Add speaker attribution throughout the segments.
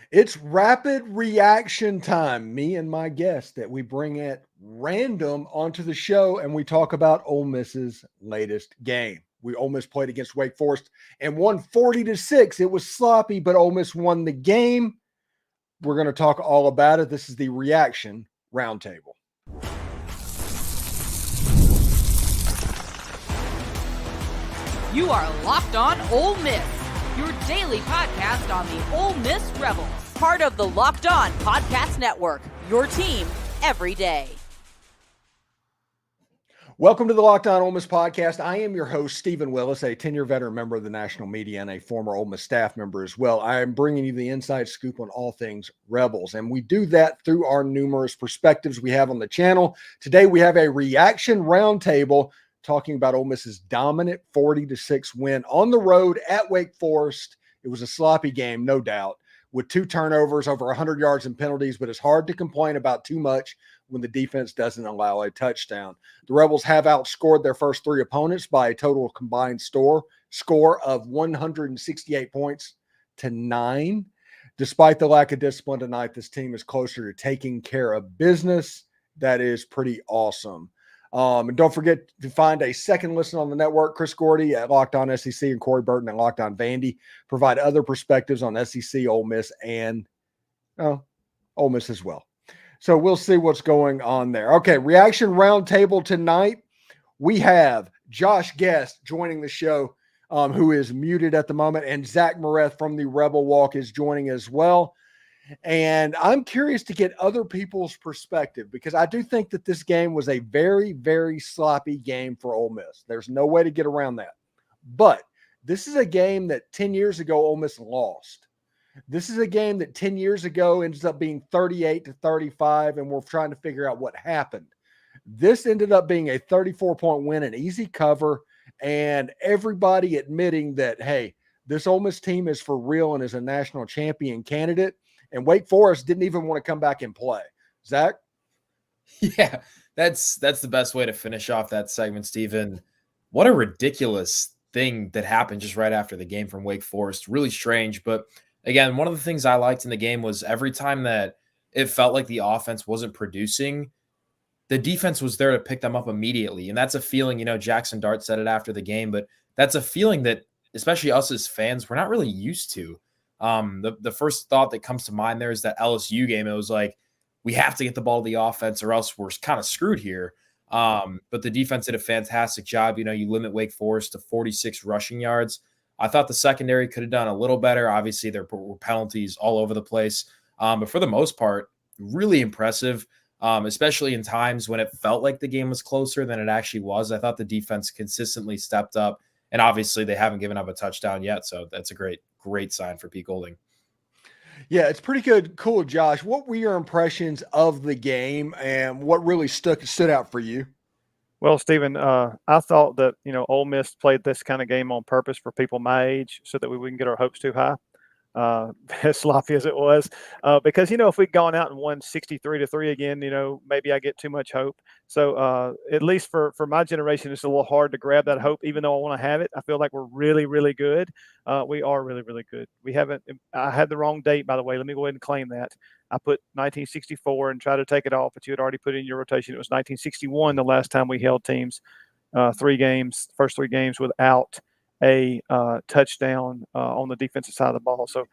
Speaker 1: It's rapid reaction time. Me and my guest that we bring at random onto the show, and we talk about Ole Miss's latest game. Ole Miss played against Wake Forest and won 40-6. It was sloppy, but Ole Miss won the game. We're going to talk all about it. This is the Reaction Roundtable.
Speaker 2: You are Locked On Ole Miss, your daily podcast on the Ole Miss Rebels. Part of the Locked On Podcast Network, your team every day.
Speaker 1: Welcome to the Locked On Ole Miss podcast. I am your host, Steven Willis, a 10-year veteran member of the national media and a former Ole Miss staff member as well. I am bringing you the inside scoop on all things Rebels, and we do that through our numerous perspectives we have on the channel. Today, we have a reaction roundtable talking about Ole Miss's dominant 40-6 win on the road at Wake Forest. It was a sloppy game, no doubt, with 2 turnovers, over 100 yards and penalties, but it's hard to complain about too much when the defense doesn't allow a touchdown. The Rebels have outscored their first 3 opponents by a total combined score of 168 points to 9. Despite the lack of discipline tonight, this team is closer to taking care of business. That is pretty awesome. And don't forget to find a second listen on the network. Chris Gordy at Locked On SEC and Corey Burton at Locked On Vandy provide other perspectives on SEC, Ole Miss, and Ole Miss as well. So we'll see what's going on there. Okay, reaction roundtable tonight. We have Josh Guest joining the show, who is muted at the moment, and Zach Moreth from the Rebel Walk is joining as well. And I'm curious to get other people's perspective because I do think that this game was a very, very sloppy game for Ole Miss. There's no way to get around that. But this is a game that 10 years ago Ole Miss lost. This is a game that 10 years ago ends up being 38-35, and we're trying to figure out what happened. This ended up being a 34-point win, an easy cover, and everybody admitting that, hey, this Ole Miss team is for real and is a national champion candidate. And Wake Forest didn't even want to come back and play. Zach?
Speaker 3: Yeah, that's the best way to finish off that segment, Steven. What a ridiculous thing that happened just right after the game from Wake Forest. Really strange. But again, one of the things I liked in the game was every time that it felt like the offense wasn't producing, the defense was there to pick them up immediately. And that's a feeling, Jackson Dart said it after the game, but that's a feeling that, especially us as fans, we're not really used to. The first thought that comes to mind there is that LSU game. It was like, we have to get the ball to the offense or else we're kind of screwed here. But the defense did a fantastic job. You limit Wake Forest to 46 rushing yards. I thought the secondary could have done a little better. Obviously, there were penalties all over the place. But for the most part, really impressive, especially in times when it felt like the game was closer than it actually was. I thought the defense consistently stepped up. And obviously, they haven't given up a touchdown yet. So that's a great sign for Pete Golding.
Speaker 1: Yeah, it's pretty good. Cool, Josh. What were your impressions of the game and what really stood out for you?
Speaker 4: Well, Steven, I thought that, Ole Miss played this kind of game on purpose for people my age so that we wouldn't get our hopes too high, as sloppy as it was. Because, if we'd gone out and won 63-3 again, maybe I get too much hope. So at least for my generation, it's a little hard to grab that hope, even though I want to have it. I feel like we're really, really good. We are really, really good. I had the wrong date, by the way. Let me go ahead and claim that. I put 1964 and tried to take it off, but you had already put it in your rotation. It was 1961 the last time we held teams, first 3 games without a touchdown on the defensive side of the ball. So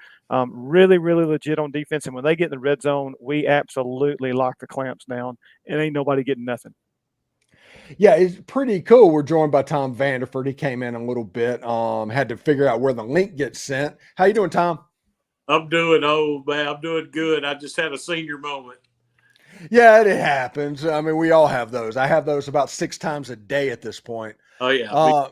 Speaker 4: really, really legit on defense. And when they get in the red zone, we absolutely lock the clamps down and ain't nobody getting nothing.
Speaker 1: Yeah, it's pretty cool. We're joined by Tom Vanderford. He came in a little bit, had to figure out where the link gets sent. How you doing, Tom?
Speaker 5: I'm doing good. I just had a senior moment.
Speaker 1: Yeah, it happens. I mean, we all have those. I have those about 6 times a day at this point.
Speaker 5: Oh, yeah.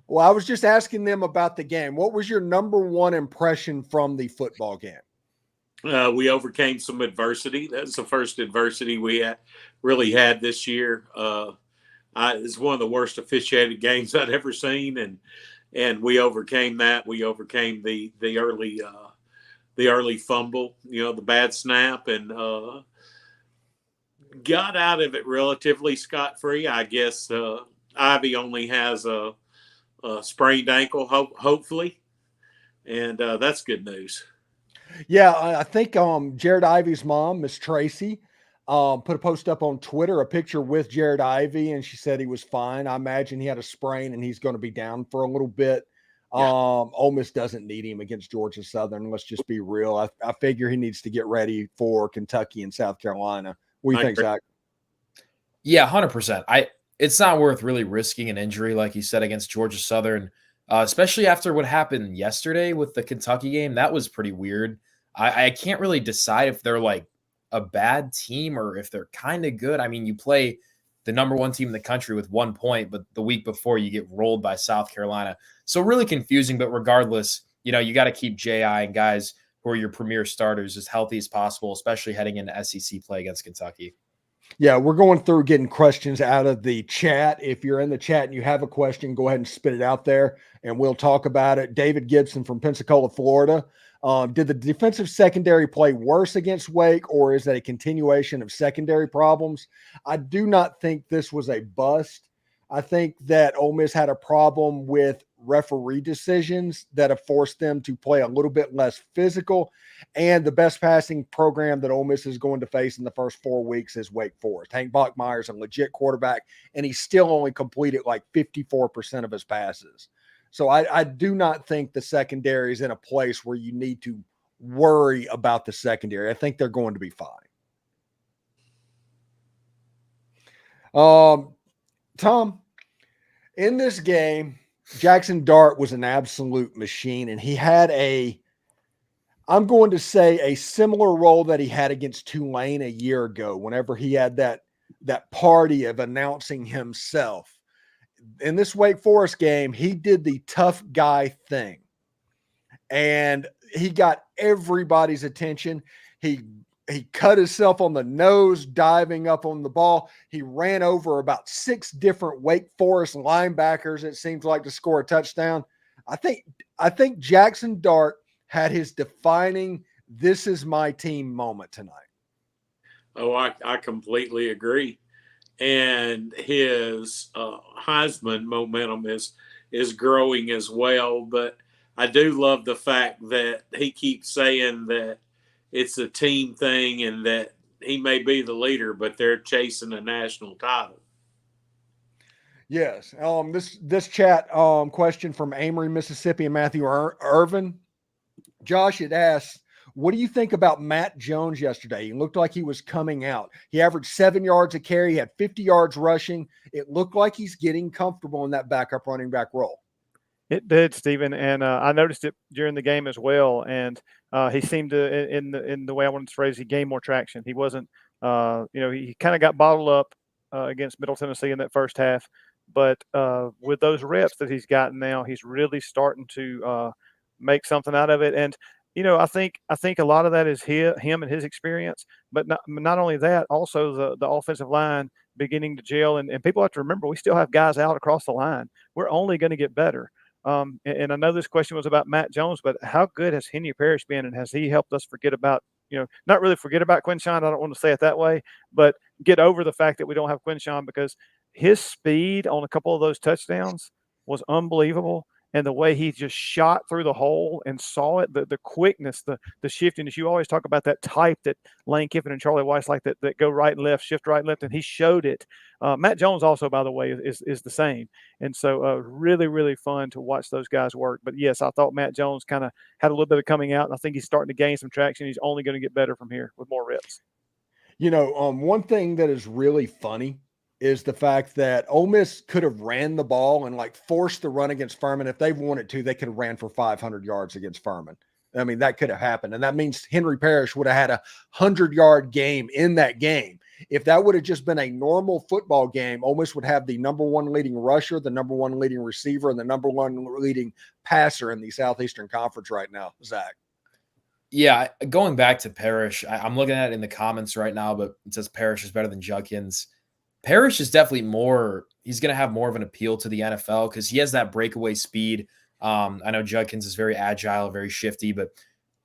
Speaker 1: Well, I was just asking them about the game. What was your number one impression from the football game?
Speaker 5: We overcame some adversity. That's the first adversity we really had this year. It's one of the worst officiated games I'd ever seen, and we overcame that. We overcame the early fumble, the bad snap, and got out of it relatively scot-free. I guess Ivy only has a sprained ankle, hopefully, and that's good news.
Speaker 1: Yeah, I think Jared Ivey's mom, Miss Tracy, put a post up on Twitter, a picture with Jared Ivey, and she said he was fine. I imagine he had a sprain and he's going to be down for a little bit.
Speaker 5: Yeah.
Speaker 1: Ole Miss doesn't need him against Georgia Southern. Let's just be real. I figure he needs to get ready for Kentucky and South Carolina. What do you think,
Speaker 5: agree.
Speaker 1: Zach?
Speaker 3: Yeah, 100%. It's not worth really risking an injury, like you said, against Georgia Southern, especially after what happened yesterday with the Kentucky game. That was pretty weird. I can't really decide if they're like a bad team or if they're kind of good. I mean, you play the number one team in the country with 1 point, but the week before you get rolled by South Carolina. So really confusing, but regardless, you got to keep J.I. and guys who are your premier starters as healthy as possible, especially heading into SEC play against Kentucky.
Speaker 1: Yeah, we're going through getting questions out of the chat. If you're in the chat and you have a question, go ahead and spit it out there and we'll talk about it. David Gibson from Pensacola, Florida. Did the defensive secondary play worse against Wake, or is that a continuation of secondary problems? I do not think this was a bust. I think that Ole Miss had a problem with referee decisions that have forced them to play a little bit less physical. And the best passing program that Ole Miss is going to face in the first 4 weeks is Wake Forest. Hank Bachmeier's a legit quarterback, and he still only completed like 54% of his passes. So I do not think the secondary is in a place where you need to worry about the secondary. I think they're going to be fine. Tom, in this game, Jackson Dart was an absolute machine, and he had I'm going to say a similar role that he had against Tulane a year ago, whenever he had that party of announcing himself. In this Wake Forest game, he did the tough guy thing, and he got everybody's attention. He cut himself on the nose, diving up on the ball. He ran over about 6 different Wake Forest linebackers, it seems like, to score a touchdown. I think Jackson Dart had his defining "this is my team" moment tonight.
Speaker 5: Oh, I completely agree. And his Heisman momentum is growing as well. But I do love the fact that he keeps saying that it's a team thing and that he may be the leader, but they're chasing a national title.
Speaker 1: Yes. This chat question from Amory, Mississippi, and Matthew Irvin. Josh had asked, what do you think about Matt Jones yesterday? He looked like he was coming out. He averaged 7 yards a carry. He had 50 yards rushing. It looked like he's getting comfortable in that backup running back role. It
Speaker 4: did, Steven, and I noticed it during the game as well. And he seemed to, in the way I wanted to phrase, he gained more traction. He wasn't, he kind of got bottled up against Middle Tennessee in that first half. But with those reps that he's gotten now, he's really starting to make something out of it. And I think a lot of that is him and his experience, but not only that, also the offensive line beginning to gel. And people have to remember, we still have guys out across the line. We're only going to get better. And I know this question was about Matt Jones, but how good has Henry Parrish been, and has he helped us forget about, not really forget about Quinshon? I don't want to say it that way, but get over the fact that we don't have Quinshon, because his speed on a couple of those touchdowns was unbelievable. And the way he just shot through the hole and saw it, the quickness, the shiftiness. You always talk about that type that Lane Kiffin and Charlie Weiss like, that go right and left, shift right and left, and he showed it. Matt Jones also, by the way, is the same. And so really, really fun to watch those guys work. But, yes, I thought Matt Jones kind of had a little bit of coming out, and I think he's starting to gain some traction. He's only going to get better from here with more reps.
Speaker 1: One thing that is really funny is the fact that Ole Miss could have ran the ball and forced the run against Furman. If they wanted to, they could have ran for 500 yards against Furman. I mean, that could have happened. And that means Henry Parrish would have had a 100-yard game in that game. If that would have just been a normal football game, Ole Miss would have the number 1 leading rusher, the number 1 leading receiver, and the number 1 leading passer in the Southeastern Conference right now, Zach.
Speaker 3: Yeah, going back to Parrish, I'm looking at it in the comments right now, but it says Parrish is better than Judkins. Parrish is definitely he's going to have more of an appeal to the NFL because he has that breakaway speed. I know Judkins is very agile, very shifty, but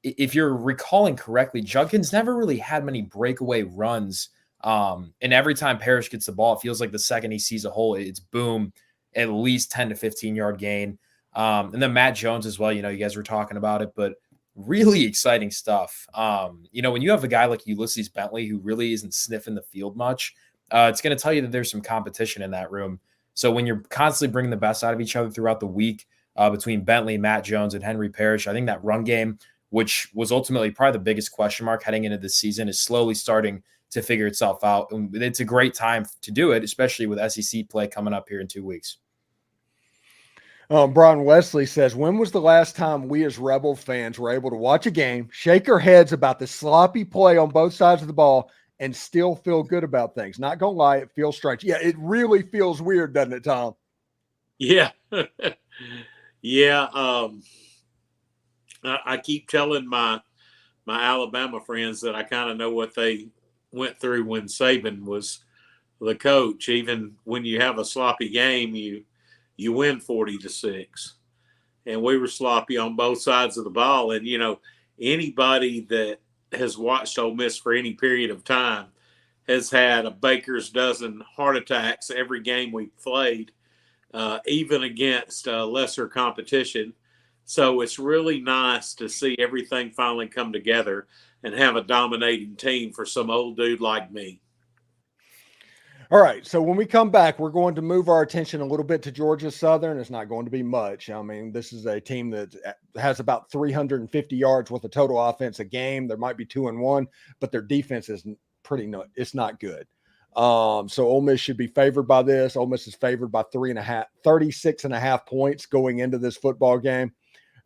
Speaker 3: if you're recalling correctly, Judkins never really had many breakaway runs. And every time Parrish gets the ball, it feels like the second he sees a hole, it's boom, at least 10 to 15 yard gain. And then Matt Jones as well, you guys were talking about it, but really exciting stuff. When you have a guy like Ulysses Bentley who really isn't sniffing the field much, it's going to tell you that there's some competition in that room. So when you're constantly bringing the best out of each other throughout the week between Bentley, Matt Jones, and Henry Parrish, I think that run game, which was ultimately probably the biggest question mark heading into this season, is slowly starting to figure itself out. And it's a great time to do it, especially with SEC play coming up here in 2 weeks.
Speaker 1: Brian Wesley says, when was the last time we as Rebel fans were able to watch a game, shake our heads about the sloppy play on both sides of the ball, and still feel good about things? Not going to lie, it feels strange. Yeah, it really feels weird, doesn't it, Tom?
Speaker 5: Yeah. Yeah. I keep telling my Alabama friends that I kind of know what they went through when Saban was the coach. Even when you have a sloppy game, you win 40-6, and we were sloppy on both sides of the ball. And anybody that has watched Ole Miss for any period of time has had a baker's dozen heart attacks every game we played, even against lesser competition. So it's really nice to see everything finally come together and have a dominating team for some old dude like me.
Speaker 1: All right, so when we come back, we're going to move our attention a little bit to Georgia Southern. It's not going to be much. I mean, this is a team that has about 350 yards worth of total offense a game. There might be 2-1, but their defense is it's not good. So Ole Miss should be favored by this. Ole Miss is favored by 36.5 points going into this football game.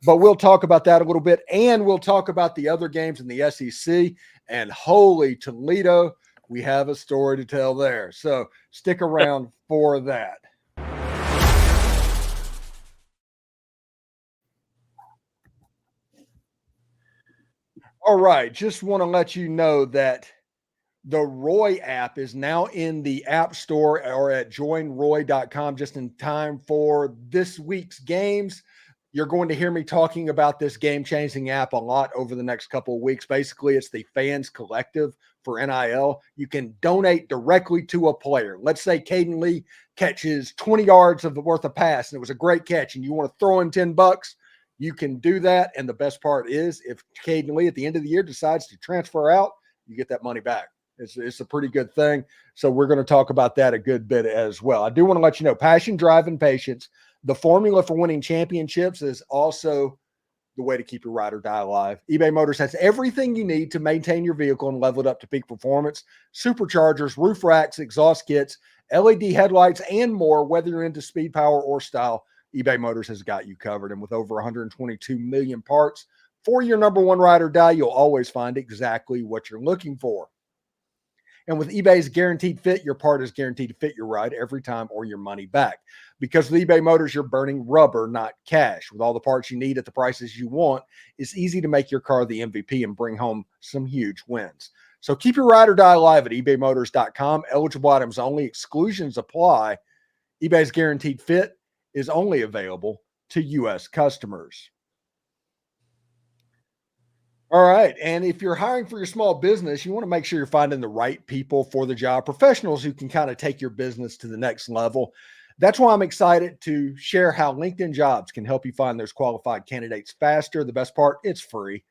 Speaker 1: But we'll talk about that a little bit, and we'll talk about the other games in the SEC. And holy Toledo, we have a story to tell there. So stick around for that. All right. Just want to let you know that the Roy app is now in the App Store or at joinroy.com just in time for this week's games. You're going to hear me talking about this game-changing app a lot over the next couple of weeks. Basically, it's the Fans Collective for NIL. You can donate directly to a player. Let's say Caden Lee catches 20 yards worth of pass, and it was a great catch, and you want to throw in $10, you can do that. And the best part is if Caden Lee at the end of the year decides to transfer out, you get that money back. It's a pretty good thing. So we're going to talk about that a good bit as well. I do want to let you know, passion, drive, and patience. The formula for winning championships is also the way to keep your ride or die alive. eBay Motors has everything you need to maintain your vehicle and level it up to peak performance. Superchargers, roof racks, exhaust kits, LED headlights, and more. Whether you're into speed, power, or style, eBay Motors has got you covered. And with over 122 million parts for your number one ride or die, you'll always find exactly what you're looking for. And with eBay's Guaranteed Fit, your part is guaranteed to fit your ride every time or your money back. Because with eBay Motors, you're burning rubber, not cash. With all the parts you need at the prices you want, it's easy to make your car the MVP and bring home some huge wins. So keep your ride or die alive at ebaymotors.com. Eligible items only. Exclusions apply. eBay's Guaranteed Fit is only available to U.S. customers. All right. And if you're hiring for your small business, you want to make sure you're finding the right people for the job, professionals who can kind of take your business to the next level. That's why I'm excited to share how LinkedIn Jobs can help you find those qualified candidates faster. The best part, it's free.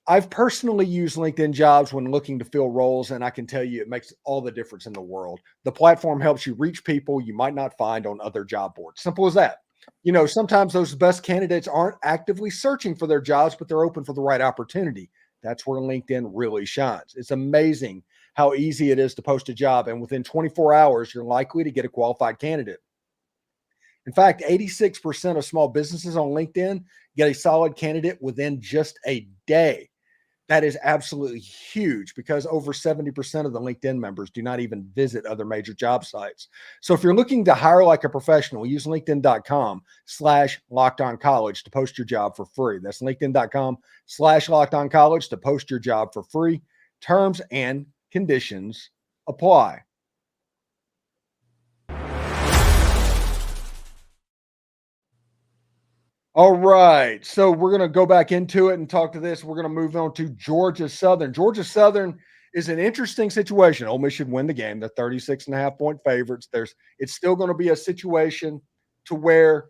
Speaker 1: I've personally used LinkedIn Jobs when looking to fill roles, and I can tell you it makes all the difference in the world. The platform helps you reach people you might not find on other job boards. Simple as that. You know, sometimes those best candidates aren't actively searching for their jobs, but they're open for the right opportunity. That's where LinkedIn really shines. It's amazing how easy it is to post a job, and within 24 hours, you're likely to get a qualified candidate. In fact, 86% of small businesses on LinkedIn get a solid candidate within just a day. That is absolutely huge because over 70% of the LinkedIn members do not even visit other major job sites. So if you're looking to hire like a professional, use linkedin.com/lockedoncollege to post your job for free. That's linkedin.com/lockedoncollege to post your job for free. Terms and conditions apply. All right, so we're going to go back into it and talk to this. We're going to move on to Georgia Southern. Georgia Southern is an interesting situation. Ole Miss should win the game. They're 36.5-point favorites. It's still going to be a situation to where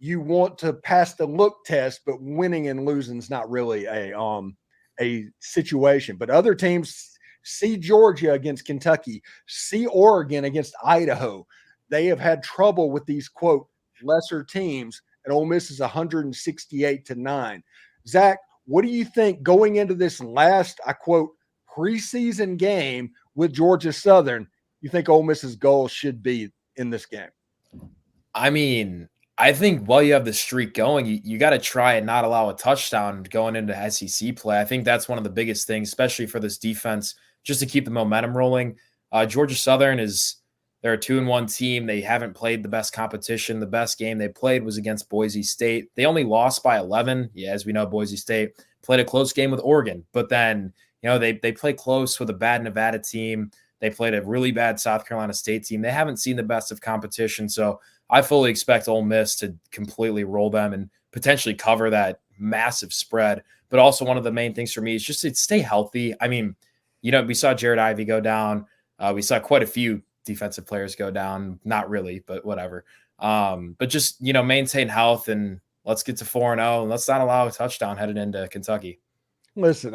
Speaker 1: you want to pass the look test, but winning and losing is not really a situation. But other teams, see Georgia against Kentucky, see Oregon against Idaho. They have had trouble with these, quote, lesser teams, and Ole Miss is 168-9. Zach, what do you think going into this last, I quote, preseason game with Georgia Southern? You think Ole Miss's goal should be in this game?
Speaker 3: I mean, I think while you have the streak going, you got to try and not allow a touchdown going into SEC play. I think that's one of the biggest things, especially for this defense, just to keep the momentum rolling. Georgia Southern they're a 2-1 team. They haven't played the best competition. The best game they played was against Boise State. They only lost by 11. Yeah, as we know, Boise State played a close game with Oregon, but then, they play close with a bad Nevada team. They played a really bad South Carolina State team. They haven't seen the best of competition. So I fully expect Ole Miss to completely roll them and potentially cover that massive spread. But also one of the main things for me is just to stay healthy. I mean, we saw Jared Ivey go down. We saw quite a few defensive players go down. Not really, but whatever. But just, maintain health and let's get to 4-0 and let's not allow a touchdown headed into Kentucky.
Speaker 1: Listen,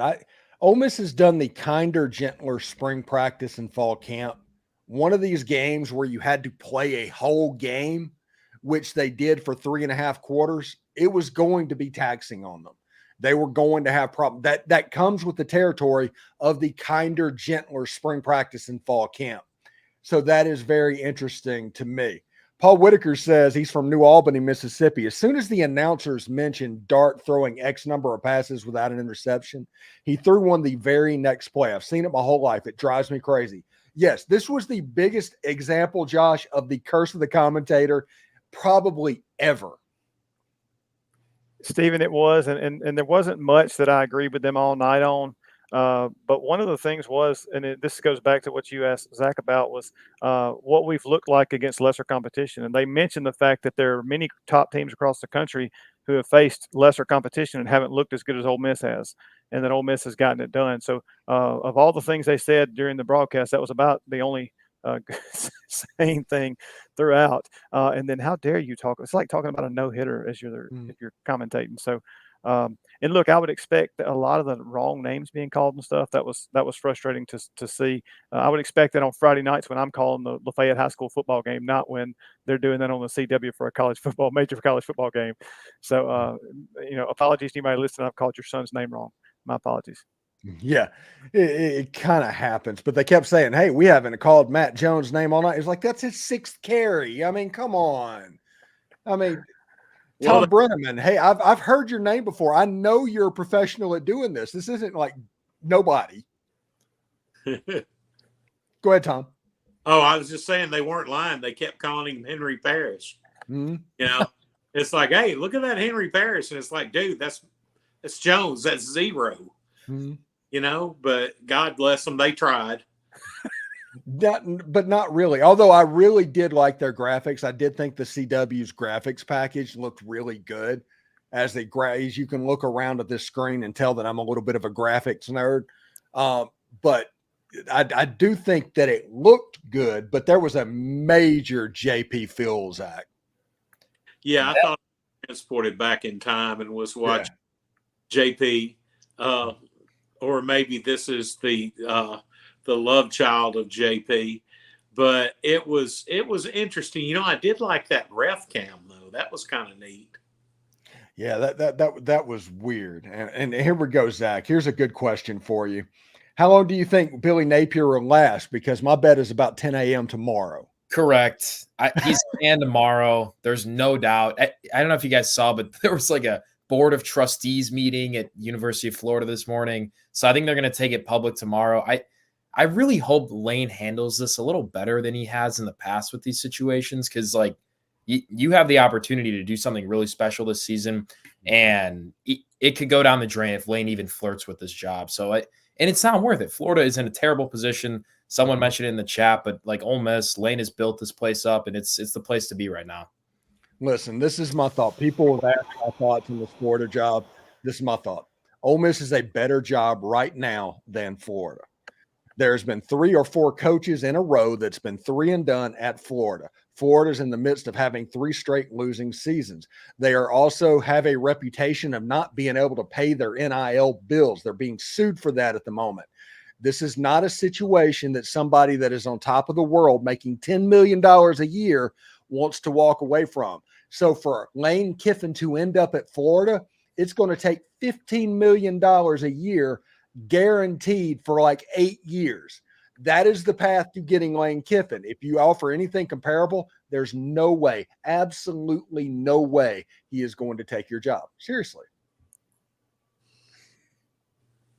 Speaker 1: Ole Miss has done the kinder, gentler spring practice and fall camp. One of these games where you had to play a whole game, which they did for 3.5 quarters, it was going to be taxing on them. They were going to have problems. That comes with the territory of the kinder, gentler spring practice and fall camp. So that is very interesting to me. Paul Whitaker says he's from New Albany, Mississippi. As soon as the announcers mentioned Dart throwing X number of passes without an interception, he threw one the very next play. I've seen it my whole life. It drives me crazy. Yes, this was the biggest example, Josh, of the curse of the commentator probably ever.
Speaker 4: Steven, it was, and there wasn't much that I agreed with them all night on. But one of the things was, and this goes back to what you asked Zach about, was what we've looked like against lesser competition. And they mentioned the fact that there are many top teams across the country who have faced lesser competition and haven't looked as good as Ole Miss has, and that Ole Miss has gotten it done. So of all the things they said during the broadcast, that was about the only same thing throughout. And then how dare you talk? It's like talking about a no-hitter as if you're commentating. So and look, I would expect a lot of the wrong names being called and stuff. That was frustrating to see. I would expect that on Friday nights when I'm calling the Lafayette High School football game, not when they're doing that on the CW for a major college football game. So, apologies to anybody listening. I've called your son's name wrong. My apologies.
Speaker 1: Yeah, it kind of happens. But they kept saying, hey, we haven't called Matt Jones' name all night. It's like, that's his 6th carry. I mean, come on. I mean, Tom Brenneman, hey, I've heard your name before. I know you're a professional at doing this. This isn't like nobody. Go ahead, Tom.
Speaker 5: Oh, I was just saying they weren't lying. They kept calling him Henry Parrish.
Speaker 1: Mm-hmm.
Speaker 5: It's like, hey, look at that Henry Parrish. And it's like, dude, that's Jones. That's 0.
Speaker 1: Mm-hmm.
Speaker 5: But God bless them. They tried.
Speaker 1: But not really. Although I really did like their graphics. I did think the CW's graphics package looked really good. As you can look around at this screen and tell that I'm a little bit of a graphics nerd. But I do think that it looked good, but there was a major JP feel, Zach.
Speaker 5: Yeah, I thought I transported back in time and was watching JP. Or maybe this is the love child of JP, but it was interesting. I did like that ref cam though. That was kind of neat.
Speaker 1: Yeah, that was weird. And here we go, Zach. Here's a good question for you. How long do you think Billy Napier will last? Because my bet is about 10 a.m. tomorrow.
Speaker 3: Correct. He's in tomorrow. There's no doubt. I don't know if you guys saw, but there was like a board of trustees meeting at University of Florida this morning. So I think they're going to take it public tomorrow. I really hope Lane handles this a little better than he has in the past with these situations. Cause like you have the opportunity to do something really special this season and it could go down the drain if Lane even flirts with this job. So and it's not worth it. Florida is in a terrible position. Someone mentioned it in the chat, but like Ole Miss, Lane has built this place up and it's the place to be right now.
Speaker 1: Listen, this is my thought. People have asked my thoughts on this Florida job. This is my thought. Ole Miss is a better job right now than Florida. There's been 3 or 4 coaches in a row that's been 3 and done at Florida. Florida's in the midst of having 3 straight losing seasons. They are also have a reputation of not being able to pay their NIL bills. They're being sued for that at the moment. This is not a situation that somebody that is on top of the world making $10 million a year wants to walk away from. So for Lane Kiffin to end up at Florida, it's going to take $15 million a year guaranteed for like 8 years. That is the path to getting Lane Kiffin. If you offer anything comparable, there's no way, absolutely no way he is going to take your job. Seriously.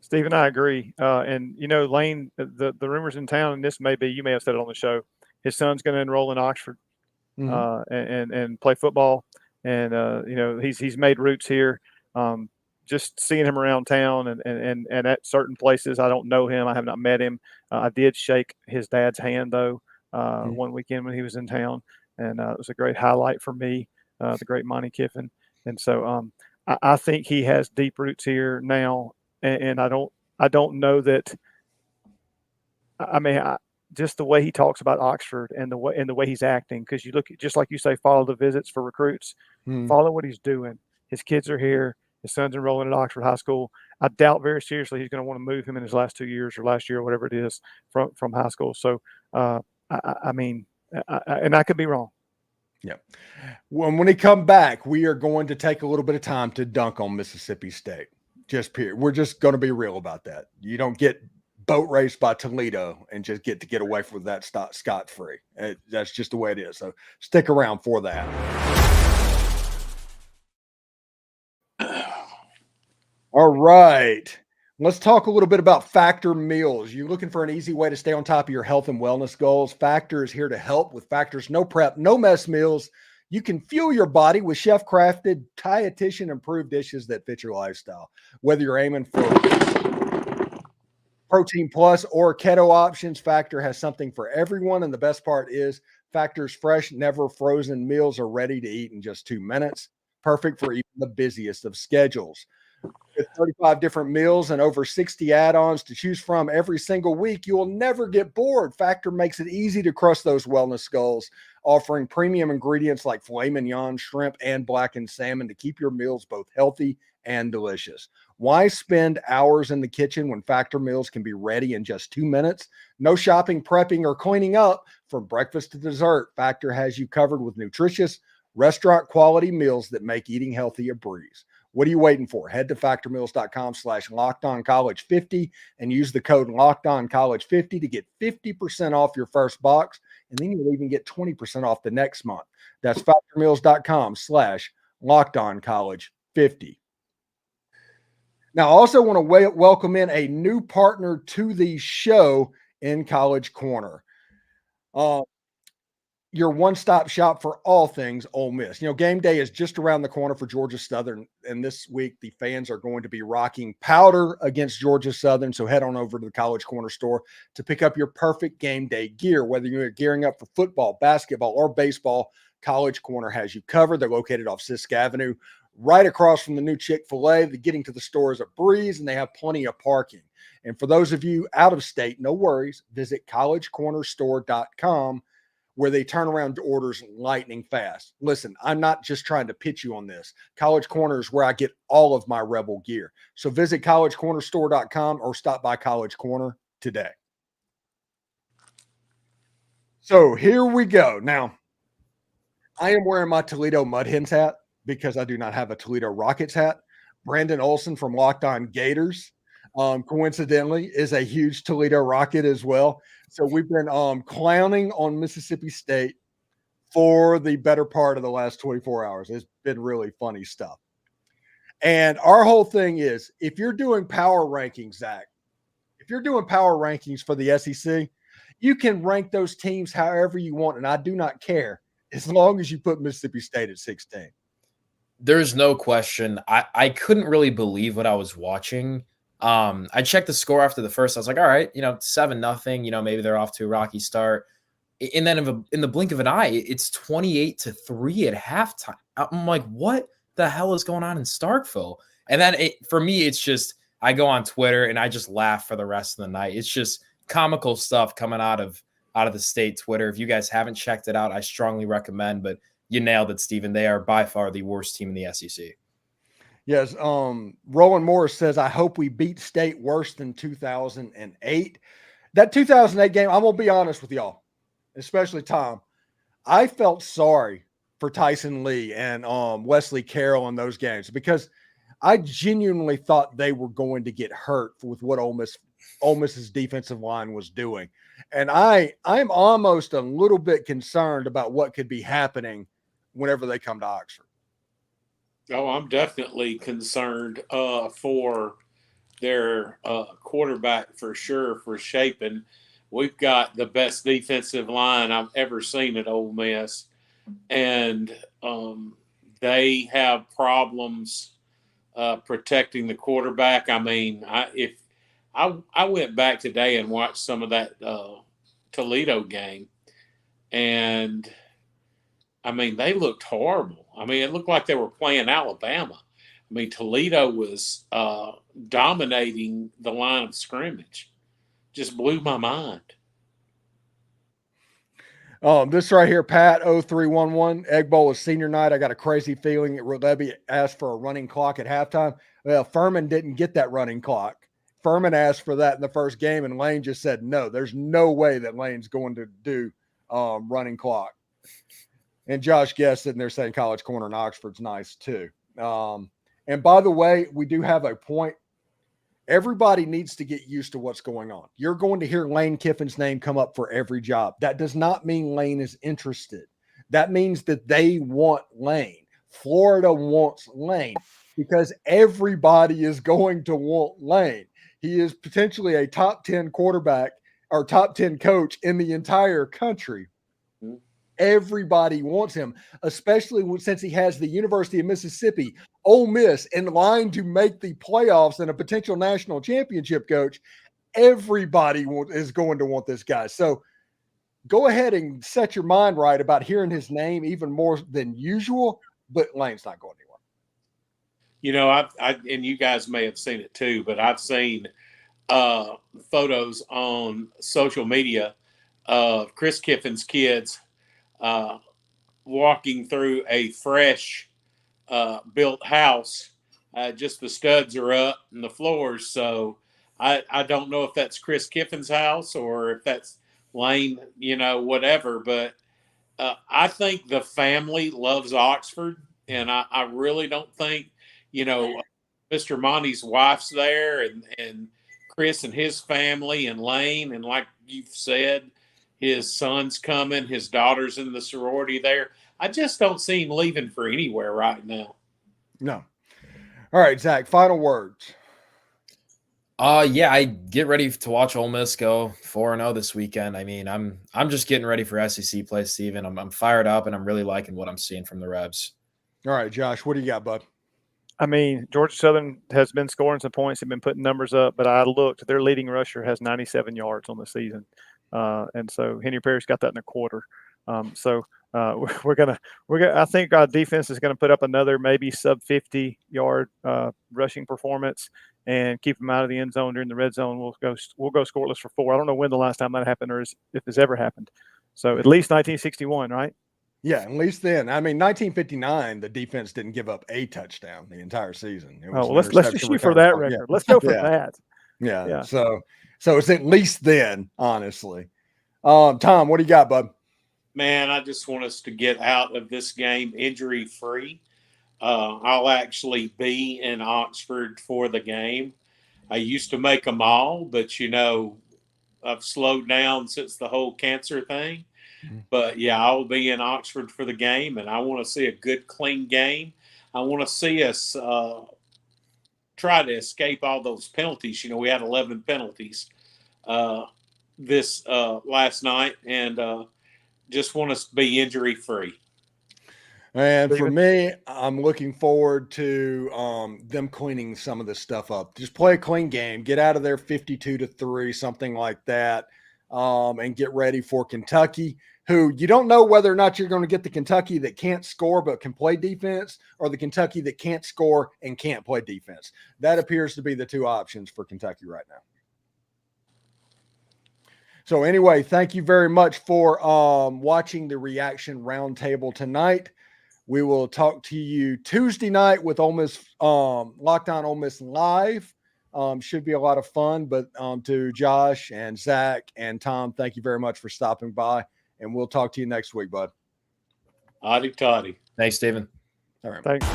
Speaker 4: Stephen, I agree. And, Lane, the rumors in town, and this may be, you may have said it on the show, his son's going to enroll in Oxford and play football. And, he's made roots here. Just seeing him around town and at certain places. I don't know him. I have not met him. I did shake his dad's hand, though, one weekend when he was in town. And it was a great highlight for me, the great Monty Kiffin. And so I think he has deep roots here now. And I don't know that. I mean, just the way he talks about Oxford and the way he's acting, because you look at, just like you say, follow the visits for recruits, follow what he's doing. His kids are here. His son's enrolling at Oxford High School. I doubt very seriously he's going to want to move him in his last 2 years or last year or whatever it is from high school. So, I mean, and I could be wrong.
Speaker 1: Yeah. When we come back, we are going to take a little bit of time to dunk on Mississippi State. Just period. We're just going to be real about that. You don't get boat raced by Toledo and just get away from that scot-free. That's just the way it is. So stick around for that. All right. Let's talk a little bit about Factor meals. You're looking for an easy way to stay on top of your health and wellness goals. Factor is here to help with Factor's no prep, no mess meals. You can fuel your body with chef-crafted, dietitian-approved dishes that fit your lifestyle. Whether you're aiming for protein plus or keto options, Factor has something for everyone. And the best part is Factor's fresh, never frozen meals are ready to eat in just 2 minutes. Perfect for even the busiest of schedules. With 35 different meals and over 60 add-ons to choose from every single week, you will never get bored. Factor makes it easy to crush those wellness goals, offering premium ingredients like filet mignon, shrimp, and blackened salmon to keep your meals both healthy and delicious. Why spend hours in the kitchen when Factor meals can be ready in just 2 minutes? No shopping, prepping, or cleaning up. From breakfast to dessert, Factor has you covered with nutritious, restaurant-quality meals that make eating healthy a breeze. What are you waiting for? Head to factormeals.com/LockedOnCollege50 and use the code LockedOnCollege50 to get 50% off your first box. And then you'll even get 20% off the next month. That's factormeals.com/LockedOnCollege50. Now, I also want to welcome in a new partner to the show in College Corner. Your one-stop shop for all things Ole Miss. Game day is just around the corner for Georgia Southern, and this week the fans are going to be rocking powder against Georgia Southern, so head on over to the College Corner store to pick up your perfect game day gear. Whether you're gearing up for football, basketball, or baseball, College Corner has you covered. They're located off Sisk Avenue, right across from the new Chick-fil-A. The getting to the store is a breeze, and they have plenty of parking. And for those of you out of state, no worries. Visit collegecornerstore.com, where they turn around orders lightning fast. Listen, I'm not just trying to pitch you on this. College Corner is where I get all of my Rebel gear. So visit collegecornerstore.com or stop by College Corner today. So here we go. Now, I am wearing my Toledo Mud Hens hat because I do not have a Toledo Rockets hat. Brandon Olson from Locked On Gators, coincidentally, is a huge Toledo Rocket as well. So we've been clowning on Mississippi State for the better part of the last 24 hours. It's been really funny stuff. And our whole thing is, if you're doing power rankings, Zach, if you're doing power rankings for the SEC, you can rank those teams however you want, and I do not care as long as you put Mississippi State at 16.
Speaker 3: There's no question. I couldn't really believe what I was watching. I checked the score after the first. I was like, all right, 7-0, maybe they're off to a rocky start. And then in the blink of an eye, it's 28-3 at halftime. I'm like, what the hell is going on in Starkville? And then for me, it's just, I go on Twitter and I just laugh for the rest of the night. It's just comical stuff coming out of the state Twitter. If you guys haven't checked it out, I strongly recommend. But you nailed it, Steven. They are by far the worst team in the SEC.
Speaker 1: Yes. Roland Morris says, I hope we beat State worse than 2008. That 2008 game, I'm going to be honest with y'all, especially Tom. I felt sorry for Tyson Lee and Wesley Carroll in those games because I genuinely thought they were going to get hurt with what Ole Miss's defensive line was doing. And I'm almost a little bit concerned about what could be happening whenever they come to Oxford.
Speaker 5: Oh, I'm definitely concerned for their quarterback for sure, for Shapen. We've got the best defensive line I've ever seen at Ole Miss, and they have problems protecting the quarterback. I mean, I went back today and watched some of that Toledo game, and I mean, they looked horrible. I mean, it looked like they were playing Alabama. I mean, Toledo was dominating the line of scrimmage. Just blew my mind.
Speaker 1: This right here, Pat 0311, Egg Bowl is senior night. I got a crazy feeling that Levy asked for a running clock at halftime. Well, Furman didn't get that running clock. Furman asked for that in the first game, and Lane just said no. There's no way that Lane's going to do running clock. And Josh Guest sitting there saying College Corner in Oxford's nice too. And by the way, we do have a point. Everybody needs to get used to what's going on. You're going to hear Lane Kiffin's name come up for every job. That does not mean Lane is interested. That means that they want Lane. Florida wants Lane because everybody is going to want Lane. He is potentially a top 10 quarterback or top 10 coach in the entire country. Everybody wants him, especially since he has the University of Mississippi, Ole Miss in line to make the playoffs and a potential national championship coach. Everybody is going to want this guy. So go ahead and set your mind right about hearing his name even more than usual, but Lane's not going anywhere.
Speaker 5: You know, I and you guys may have seen it too, but I've seen photos on social media of Chris Kiffin's kids walking through a fresh built house. Just the studs are up and the floors. So I don't know if that's Chris Kiffin's house or if that's Lane, you know, whatever. But I think the family loves Oxford. And I really don't think, you know, Mr. Monty's wife's there and Chris and his family and Lane. And like you've said, his son's coming, his daughter's in the sorority there. I just don't see him leaving for anywhere right now.
Speaker 1: No. All right, Zach, final words.
Speaker 3: Yeah, I get ready to watch Ole Miss go 4-0 this weekend. I mean, I'm just getting ready for SEC play, Steven. I'm fired up, and I'm really liking what I'm seeing from the Rebs.
Speaker 1: All right, Josh, what do you got, bud?
Speaker 4: I mean, Georgia Southern has been scoring some points. They've been putting numbers up, but I looked. Their leading rusher has 97 yards on the season. And so Henry Parrish got that in a quarter. We're gonna. I think our defense is gonna put up another maybe sub 50 yard rushing performance and keep them out of the end zone during the red zone. We'll go scoreless for 4. I don't know when the last time that happened or if it's ever happened. So at least 1961, right?
Speaker 1: Yeah, at least then. I mean, 1959, the defense didn't give up a touchdown the entire season.
Speaker 4: Let's just shoot for that record. Yeah. Let's go for that.
Speaker 1: Yeah. So it's at least then, honestly. Tom, what do you got, bud?
Speaker 5: Man, I just want us to get out of this game injury-free. I'll actually be in Oxford for the game. I used to make them all, but, you know, I've slowed down since the whole cancer thing. But, yeah, I'll be in Oxford for the game, and I want to see a good, clean game. I want to see us try to escape all those penalties. You know, we had 11 penalties this last night, and just want us to be injury-free.
Speaker 1: And for me, I'm looking forward to them cleaning some of this stuff up. Just play a clean game, get out of there 52-3, something like that, and get ready for Kentucky, who you don't know whether or not you're going to get the Kentucky that can't score but can play defense or the Kentucky that can't score and can't play defense. That appears to be the two options for Kentucky right now. So anyway, thank you very much for watching the Reaction Roundtable tonight. We will talk to you Tuesday night with Ole Miss, Locked On Ole Miss Live. Should be a lot of fun. But to Josh and Zach and Tom, thank you very much for stopping by. And we'll talk to you next week, bud.
Speaker 5: Howdy toddy.
Speaker 3: Thanks, Steven.
Speaker 1: All right.
Speaker 4: Thanks.